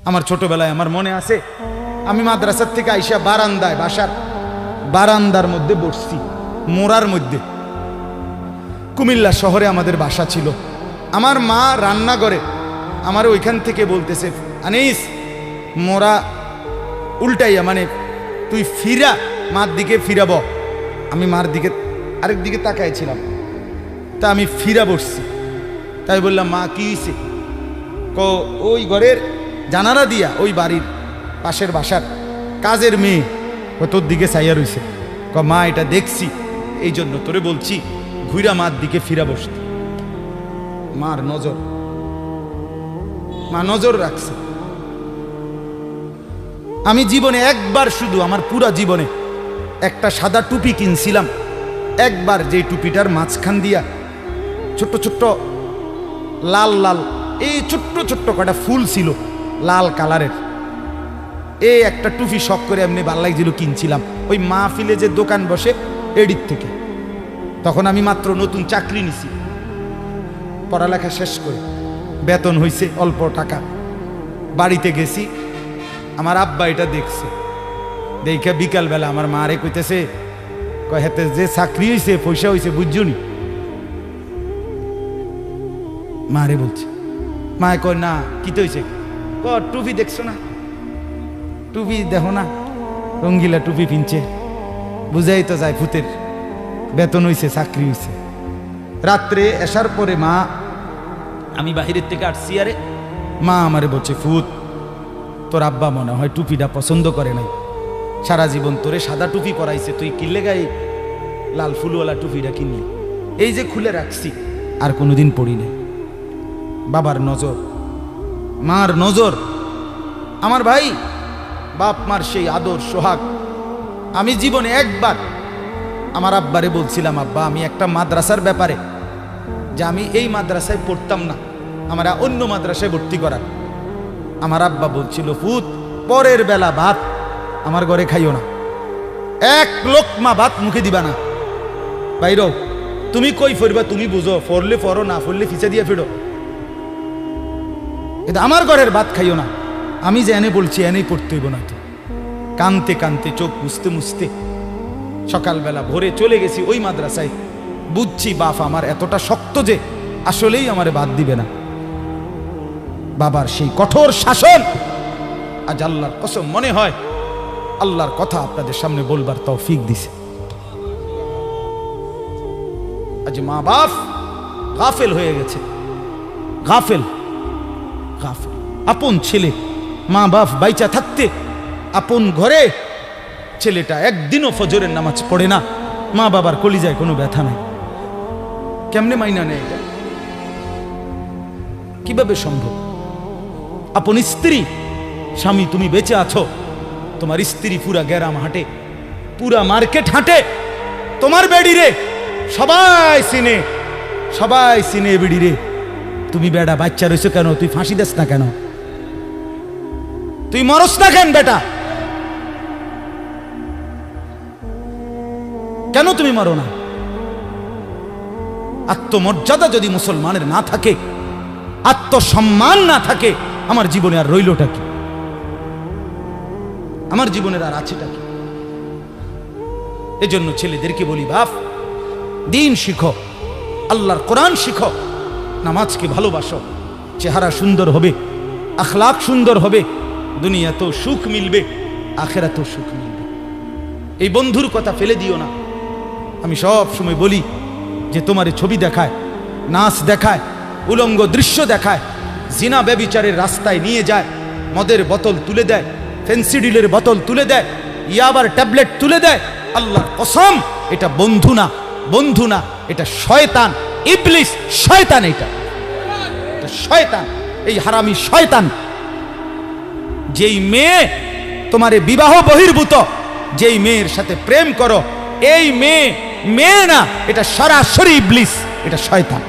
আমার ছোটবেলায় আমার মনে আছে, আমি মাদ্রাসার থেকে আইসা বারান্দায়, বাসার বারান্দার মধ্যে বসছি, মোড়ার মধ্যে। কুমিল্লা শহরে আমাদের বাসা ছিল। আমার মা রান্না করে আমার ওইখান থেকে বলতেছে, আনিস মোরা উল্টাইয়া, মানে তুই ফিরা, মার দিকে ফিরাব। আমি মার দিকে আরেক দিকে তাকাইছিলাম, তা আমি ফিরা বসছি। তাই বললাম, মা কি হয়েছে? ওই ঘরের জানালা দিয়া ওই বাড়ির পাশের বাসার কাজের মেয়ে ও তোর দিকে চাইয়া রইছে। মা এটা দেখছি, এই জন্য তোরে বলছি ঘুরা মার দিকে ফিরা বসতে। মার নজর, মা নজর রাখছে। আমি জীবনে একবার, শুধু আমার পুরা জীবনে একটা সাদা টুপি কিনছিলাম একবার, যে টুপিটার মাঝখান দিয়া ছোট্ট ছোট্ট লাল লাল এই ছোট্ট ছোট্ট কটা ফুল ছিল লাল কালারের। এই একটা টুপি শখ করে এমনি ভাল লাগছিল, কিনছিলাম ওই মাহফিলে যে দোকান বসে এডির থেকে। তখন আমি মাত্র নতুন চাকরি নিছি, পড়ালেখা শেষ করে বেতন হইছে অল্প টাকা। বাড়িতে গেছি, আমার আব্বা এটা দেখছে। দেখে বিকালবেলা আমার মারে কইতেছে, হেতে যে চাকরি হয়েছে পয়সা হয়েছে বুঝছনি? মারে বলছে। মায়ে কয় না, কি তো হয়েছে? টুপি দেখছো না, টুপি দেখো না, রঙ্গিলা টুপি পিনছে, বুঝাই তো যায় ভূতের বেতন হয়েছে, চাকরি হয়েছে। রাত্রে আসার পরে মা, আমি বাহিরের থেকে আসছি, আরে মা আমারে বলছে, ফুত তোর আব্বা মনে হয় টুপিটা পছন্দ করে নাই, সারা জীবন তোরে সাদা টুপি পরাইছে, তুই কিনলে গায়ে লাল ফুলওয়ালা টুপিটা কিনলি। এই যে খুলে রাখছি, আর কোনোদিন পড়ি নাই। বাবার নজর, মার নজর। আমার ভাই, বাপ মার সেই আদর সোহাগ। আমি জীবনে একবার আমার আব্বারে বলছিলাম, আব্বা আমি একটা মাদ্রাসার ব্যাপারে, যে আমি এই মাদ্রাসায় পড়তাম না, আমরা অন্য মাদ্রাসায় ভর্তি করার। আমার আব্বা বলছিল, ফুত পরের বেলা ভাত আমার ঘরে খাইও না, এক লোকমা ভাত মুখে দিবা না, বাইর তুমি কই ফরবা তুমি বুঝো, ফরলে ফরো, না ফরলে ফিচা দিয়ে ফেরো, কিন্তু আমার ঘরের ভাত খাইও না। আমি যে এনে বলছি এনেই পড়তে হইব না। তো কানতে কানতে, চোখ মুছতে মুছতে সকালবেলা ভোরে চলে গেছি ওই মাদ্রাসায়। বুঝছি বাপ আমার এতটা শক্ত যে আসলেই আমারে বাদ দিবে না। বাবার সেই কঠোর শাসন আজ আল্লাহর কসম মনে হয় আল্লাহর কথা আপনাদের সামনে বলবার তৌফিক দিছে। আজ মা বাপ গাফেল হয়ে গেছে, গাফেল গাফেল। আপন ছেলে, মা বাপ বাইচা থাকতে আপন ঘরে ছেলেটা একদিনও ফজরের নামাজ পড়ে না, মা বাবার কলিজায় কোনো ব্যথা নাই। কেমনে মাইনা নেয় এটা? কিভাবে সম্ভব? আপন স্ত্রী, স্বামী তুমি বেঁচে আছো, তোমার স্ত্রী পুরা গ্রাম হাঁটে, পুরা মার্কেট হাঁটে, তোমার বেড়ি রে সবাই চিনে, সবাই চিনে বেড়ি রে। তুমি বেড়া বাচ্চা রয়েছো কেন? তুই ফাঁসি দেস না কেন? তুই মরস না কেন বেটা? কেন তুমি মরো না? আত্মমর্যাদা যদি মুসলমানের না থাকে, আত্মসম্মান না থাকে, আমার জীবনে আর রইলটা কি? আমার জীবনের আর আছেটা কি? এজন্য ছেলেদেরকে বলি, বাপ দিন শিখো, আল্লাহর কোরআন শিখো, নামাজকে ভালোবাসো, চেহারা সুন্দর হবে, আখলাক সুন্দর হবে, দুনিয়াতেও সুখ মিলবে, আখেরাতেও সুখ মিলবে। এই বন্ধুর কথা ফেলে দিও না। আমি সব সময় বলি যে তোমার ছবি দেখায়, নাচ দেখায়, উলঙ্গ দৃশ্য দেখায়, জিনা ব্যভিচারের রাস্তায় নিয়ে যায়, মদের বোতল তুলে দেয়, ফেন্সিডিলের বোতল তুলে দেয়, ইয়াবার ট্যাবলেট তুলে দেয়, আল্লাহর কসম এটা বন্ধু না, বন্ধু না, এটা শয়তান, ইবলিস, শয়তান, এটা শয়তান, এই হারামি শয়তান। যেই মেয়ে তোমারে বিবাহ বহির্ভূত, যেই মেয়ের সাথে প্রেম করো, এই মেয়ে মেয়ে না, এটা সরাসরি ইবলিস, এটা শয়তান,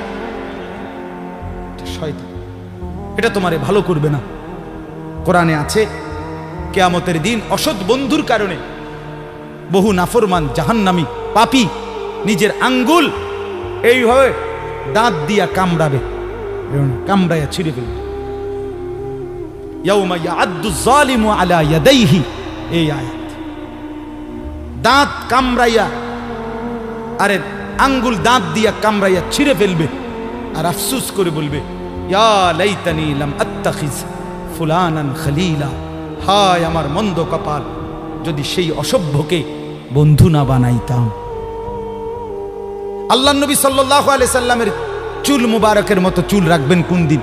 শয়তান। এটা তোমারে ভালো করবে না। কোরআনে আছে কিয়ামতের দিন অসৎ বন্ধুর কারণে বহু নাফরমান জাহান্নামী পাপী নিজের আঙ্গুল এইভাবে দাঁত দিয়া কামড়াবে, কামড়াইয়া ছিঁড়ে ফেলবে। ইয়াউমা ইয়াআদ্দু যালিমু আলা ইয়াদাইহি, এই আয়াত। দাঁত কামড়াইয়া, আরে আঙ্গুল দাঁত দিয়া কামড়াইয়া ছিঁড়ে ফেলবে আর আফসোস করে বলবে, ইয়া লাইতানি লাম আত্তাখিজ ফুলানান খলিলা, হায় আমার মন্দ কপাল, যদি সেই অসভ্যকে বন্ধু না বানাইতাম। আল্লাহ নবী সাল্লাল্লাহু আলাইহি সাল্লামের চুল মুবারকের মতো চুল রাখবেন কোন দিন?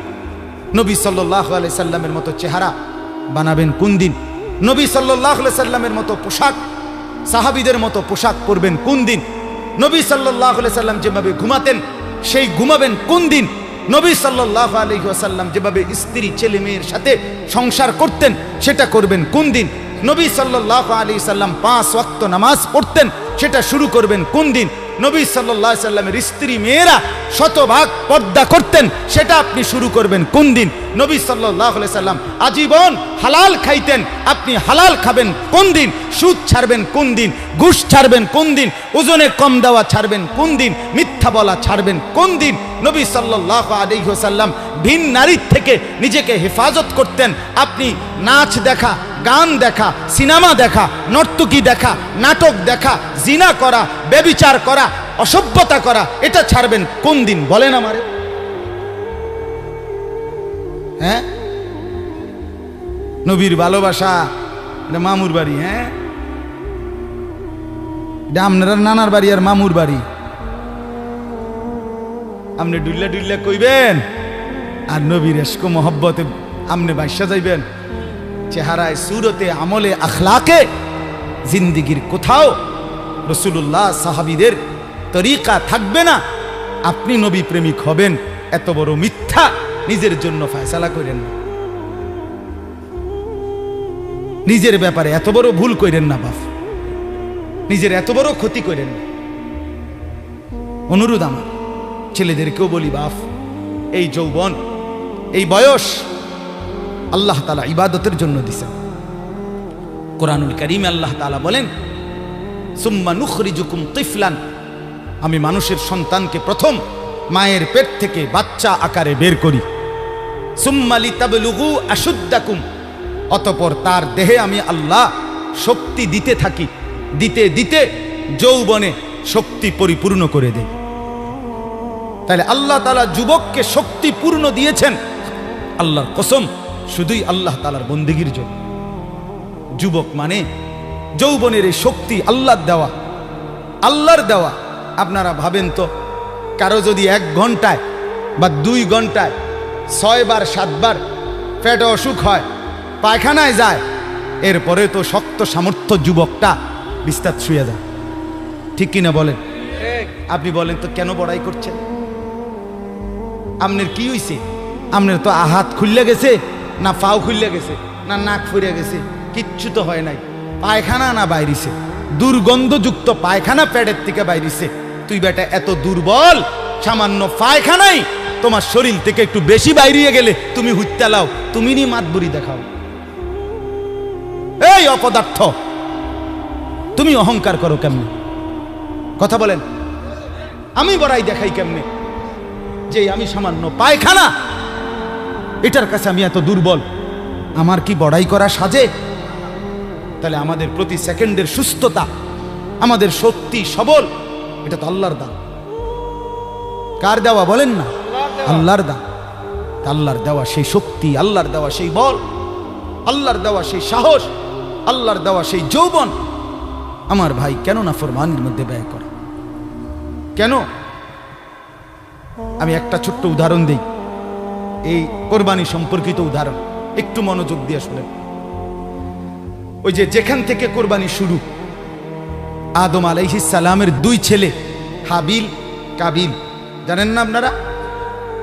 নবী সাল্লাল্লাহু আলাইহি সাল্লামের মতো চেহারা বানাবেন কোন দিন? নবী সাল্লাল্লাহু আলাইহি সাল্লামের মতো পোশাক, সাহাবীদের মতো পোশাক পরবেন কোন দিন? নবী সাল্লাল্লাহু আলাইহি সাল্লাম যেভাবে ঘুমাতেন সেই ঘুমাবেন কোন দিন? নবী সাল্লাল্লাহু আলাইহি ওয়াসাল্লাম যেভাবে স্ত্রী ছেলে মেয়ের সাথে সংসার করতেন সেটা করবেন কোন দিন? নবী সাল্লাল্লাহু আলাইহি সাল্লাম 5 ওয়াক্ত নামাজ পড়তেন, সেটা শুরু করবেন কোন দিন? নবী সাল্লাল্লাহু আলাইহি সাল্লামের স্ত্রী মেয়েরা শতভাগ পর্দা করতেন, সেটা আপনি শুরু করবেন কোন দিন? নবী সাল্লাল্লাহু আলাইহি সাল্লাম আজীবন হালাল খাইতেন, আপনি হালাল খাবেন কোন দিন? সুদ ছাড়বেন কোন দিন? ঘুষ ছাড়বেন কোন দিন? ওজনে কম দেওয়া ছাড়বেন কোন দিন? মিথ্যা বলা ছাড়বেন কোন দিন? নবী সাল্লাল্লাহু আলাইহি ওয়াসাল্লাম ভিন নারীর থেকে নিজেকে হেফাজত করতেন, আপনি নাচ দেখা, গান দেখা, সিনেমা দেখা, নর্তকী দেখা, নাটক দেখা, জিনা করা, ব্যভিচার করা, অসভ্যতা করা, এটা ছাড়বেন কোন দিন? বলেন আমারে। হ্যাঁ, নবীর ভালোবাসা এটা মামুর বাড়ি, হ্যাঁ, এটা আপনার নানার বাড়ি আর মামুর বাড়ি। আপনি ডুল্লা ডুল্লা কইবেন আর নবীর ইশক মোহব্বতে আপনি বাইসা যাইবেন। চেহারায়, সুরতে, আমলে, আখলাকে জিন্দিগির কোথাও রাসূলুল্লাহ সাহাবীদের তরিকা থাকবে না। আপনি নবী প্রেমিক হবেন, এত বড় মিথ্যা নিজের জন্য ফয়সালা করেন না, নিজের ব্যাপারে এত বড় ভুল করেন না বাপ, নিজের এত বড় ক্ষতি করেন না। অনুরোধ আমার ছেলেদেরকেও বলি, বাপ, এই যৌবন, এই বয়স আল্লাহ তাআলা ইবাদতের জন্য দিয়েছেন। কোরআনুল কারীমে আল্লাহ তাআলা বলেন, সুম্মা নুখরিজুকুম তিফলান, আমি মানুষের সন্তানকে প্রথম মায়ের পেট থেকে বাচ্চা আকারে বের করি। সুম্মা লিতাবলুগু আশুদ্দাকুম, অতঃপর তার দেহে আমি আল্লাহ শক্তি দিতে থাকি, দিতে দিতে যৌবনে শক্তি পরিপূর্ণ করে দেই। তাহলে আল্লাহ তাআলা যুবককে শক্তি পূর্ণ দিয়েছেন, আল্লাহর কসম, শুধুই আল্লাহ তাআলার বন্দেগীর জন্য। যুবক মানে যৌবনের এই শক্তি আল্লাহর দেওয়া, আল্লাহর দেওয়া। আপনারা ভাবেন তো, কারো যদি 1 ঘন্টায় বা 2 ঘন্টায় 6 বার 7 বার পেটে অসুখ হয়, পায়খানায় যায়, এরপরে তো শক্ত সামর্থ্য যুবকটা বিস্তার শুয়ে যায়, ঠিক কিনা বলেন? আপনি বলেন তো, কেন বড়াই করছেন? আপনার কি হইছে? আপনার তো হাত খুললে গেছে, না পাও খুললে গেছে, না নাক ফুরে গেছে, কিচ্ছু তো হয় নাই। পায়খানা না বাইরিছে, দুর্গন্ধযুক্ত পায়খানা পেটের থেকে বাইরিছে। তুই বেটা এত দুর্বল, সামান্য পায়খানাই তোমার শরীর থেকে একটু বেশি বাইরিয়ে গেলে তুমি হুত্যা লাও, তুমি নি মাতবুরি দেখাও। এই অপদার্থ, তুমি অহংকার করো কেমনে? কথা বলেন, আমি বড়াই দেখাই কেমনে যে আমি সামান্য পায়খানা, এটার কাছে আমি এত দুর্বল? আমার কি বড়াই করা সাজে? তাহলে আমাদের প্রতি সেকেন্ডের সুস্থতা, আমাদের শক্তি সবল, এটা তো আল্লাহর দান। কার দেওয়া বলেন না? আল্লাহর দান। আল্লাহর দেওয়া সেই শক্তি, আল্লাহর দেওয়া সেই বল, আল্লাহর দেওয়া সেই সাহস, আল্লাহর দেওয়া সেই যৌবন, আমার ভাই কেন না ফরমানের মধ্যে ব্যয় করা? কেন? আমি একটা ছোট্ট উদাহরণ দিই, এই কোরবানি সম্পর্কিত উদাহরণ, একটু মনোযোগ দিয়ে শুনেন। ওই যে যেখান থেকে কোরবানি শুরু, আদম আলাইহিস সালামের 2 ছেলে হাবিল কাবিল, জানেন না আপনারা?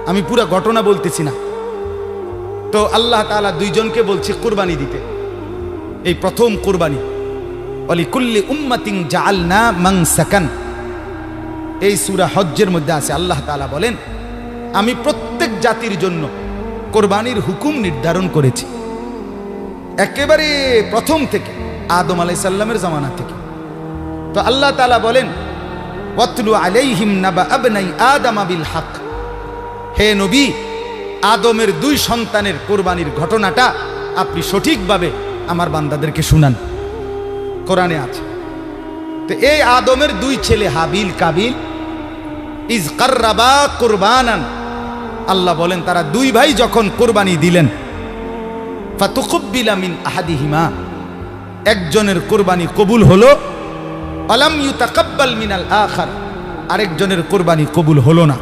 আমি পুরো ঘটনা বলতেছি না। তো আল্লাহ তাআলা 2 জনকে বলছে কোরবানি দিতে, এই প্রথম কোরবানি। ওয়ালিকুল্লি উম্মাতিন জাআলনা মানসাকান, এই সূরা হজ্জের মধ্যে আছে। আল্লাহ তাআলা বলেন, আমি প্রত্যেক জাতির জন্য কোরবানির হুকুম নির্ধারণ করেছি, একেবারে প্রথম থেকে, আদম আলাইহিস সালামের জামানা থেকে। তো আল্লাহ তাআলা বলেন, ওয়াতলু আলাইহিম নাবা আবনাই আদম বিল হক, হে নবী, আদমের 2 সন্তানের কোরবানির ঘটনাটা আপনি সঠিকভাবে আমার বান্দাদেরকে শুনান, কোরআনে আছে। তো এই আদমের দুই ছেলে হাবিল কাবিল ইজ কাররাবা কুরবানান, আল্লাহ বলেন তারা দুই ভাই যখন কোরবানি দিলেন, ফাতুকুব্বিলা মিন আহাদিহিমা, একজনের কোরবানি কবুল হলো, আলাম ইউতাকাব্বাল মিনাল আখার, আরেকজনের কোরবানি কবুল হলো না।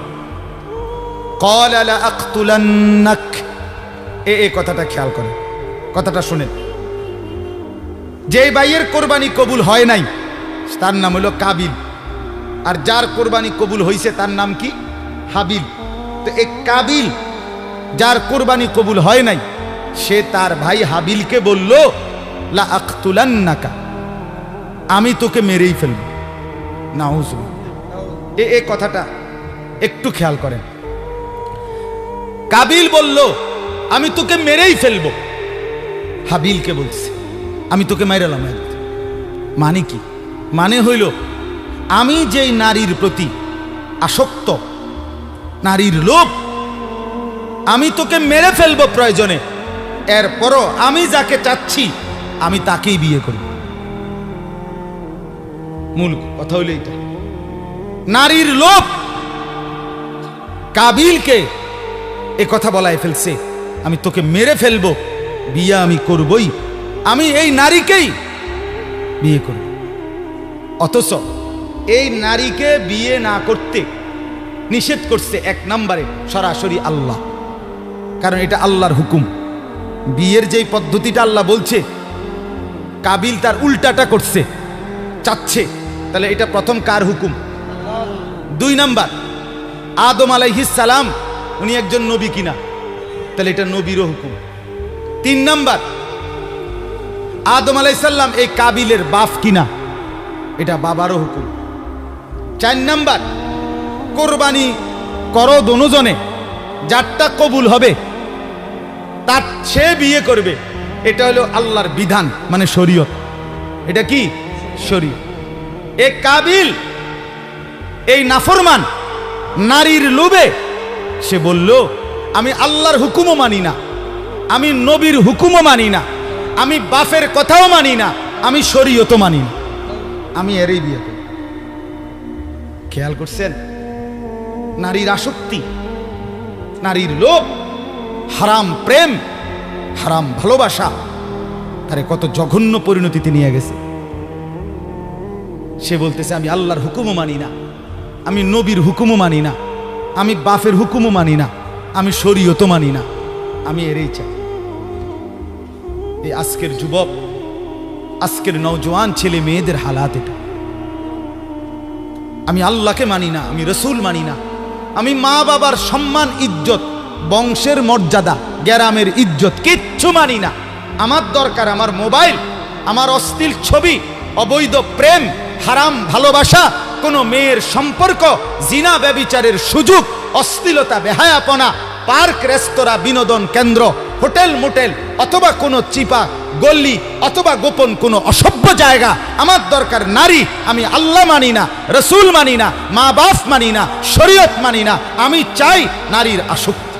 ক্বালা লা আকতুলান্নাক, এই কথাটা খেয়াল করেন, কথাটা শুনেন। যে ভাইয়ের কোরবানি কবুল হয় নাই তার নাম হলো কাবিল, আর যার কোরবানি কবুল হয়েছে তার নাম কি? হাবিল। তো এই কাবিল যার কোরবানি কবুল হয় নাই, সে তার ভাই হাবিলকে বলল লা আকতুলান্নাকা, আমি তোকে মেরেই ফেলব। নাউযুবিল্লাহ, এই কথাটা একটু খেয়াল করেন। কাবিল বলল আমি তোকে মেরেই ফেলব, হাবিলকে বলছে আমি তোকে মাইরালাম। মানে কি? মানে হইল আমি যেই নারীর প্রতি আসক্ত, নারীর লোভ, আমি তোকে মেরে ফেলবো প্রয়োজনে, এরপরও আমি যাকে চাচ্ছি আমি তাকেই বিয়ে করব। মূল কথা হইল এটা, নারীর লোভ কাবিলকে এ কথা বলায় ফেলছে, আমি তোকে মেরে ফেলবো, বিয়ে আমি করবই, আমি এই নারীকেই বিয়ে করব। অথচ এই নারীকে বিয়ে না করতে নিষেধ করছে এক নম্বরে সরাসরি আল্লাহ, কারণ এটা আল্লাহর হুকুম। বিয়ের যেই পদ্ধতিটা আল্লাহ বলছে, কাবিল তার উল্টাটা করছে, চাচ্ছে, তাহলে এটা প্রথম কার হুকুম? দুই নাম্বার, আদম আলাইহিস সালাম উনি একজন নবী কিনা, তাহলে এটা নবীরও হুকুম। তিন নাম্বার, আদম আলাইহিস সালাম এই কাবিলের বাপ কিনা, এটা বাবারও হুকুম। চার নাম্বার, কোরবানি করো দোনোজনে, যারটা কবুল হবে তার সে বিয়ে করবে, এটা হলো আল্লাহর বিধান, মানে শরীয়ত। এটা কি? শরীয়ত। এই কাবিল এই নাফরমান নারীর লোভে সে বলল আমি আল্লাহর হুকুমও মানি না, আমি নবীর হুকুমও মানি না, আমি বাপের কথাও মানি না, আমি শরীয়তও মানি না, আমি এরই বিয়ে করি। খেয়াল করছেন? নারীর আসক্তি, নারীর লোভ, হারাম প্রেম, হারাম ভালোবাসা তারে কত জঘন্য পরিণতিতে নিয়ে গেছে। সে বলতেছে আমি আল্লাহর হুকুমও মানি না, আমি নবীর হুকুমও মানি না, আমি বাপের হুকুমও মানি না, আমি শরীয়তও মানি না, আমি এরই চাই। এই আজকের যুবক, আজকের নওজোয়ান ছেলে মেয়েদের হালাত এটা। আমি আল্লাহকে মানি না, আমি রসুল মানি না, আমি মা বাবার সম্মান ইজ্জত, বংশের মর্যাদা, গ্রামের ইজ্জত কিচ্ছু মানি না। আমার দরকার আমার মোবাইল, আমার অশ্লীল ছবি, অবৈধ প্রেম, হারাম ভালোবাসা, কোনো মেয়ের সম্পর্ক, জিনা ব্যভিচারের সুযোগ, অশ্লীলতা, বেহায়াপনা, পার্ক, রেস্তোরাঁ, বিনোদন কেন্দ্র, হোটেল মোটেল, অথবা কোনো চিপা গল্লি, অথবা গোপন কোনো অসভ্য জায়গা। আমার দরকার নারী, আমি আল্লাহ মানি না, রসুল মানি না, মা বাপ মানি না, শরীয়ত মানি না, আমি চাই নারীর আসক্তি।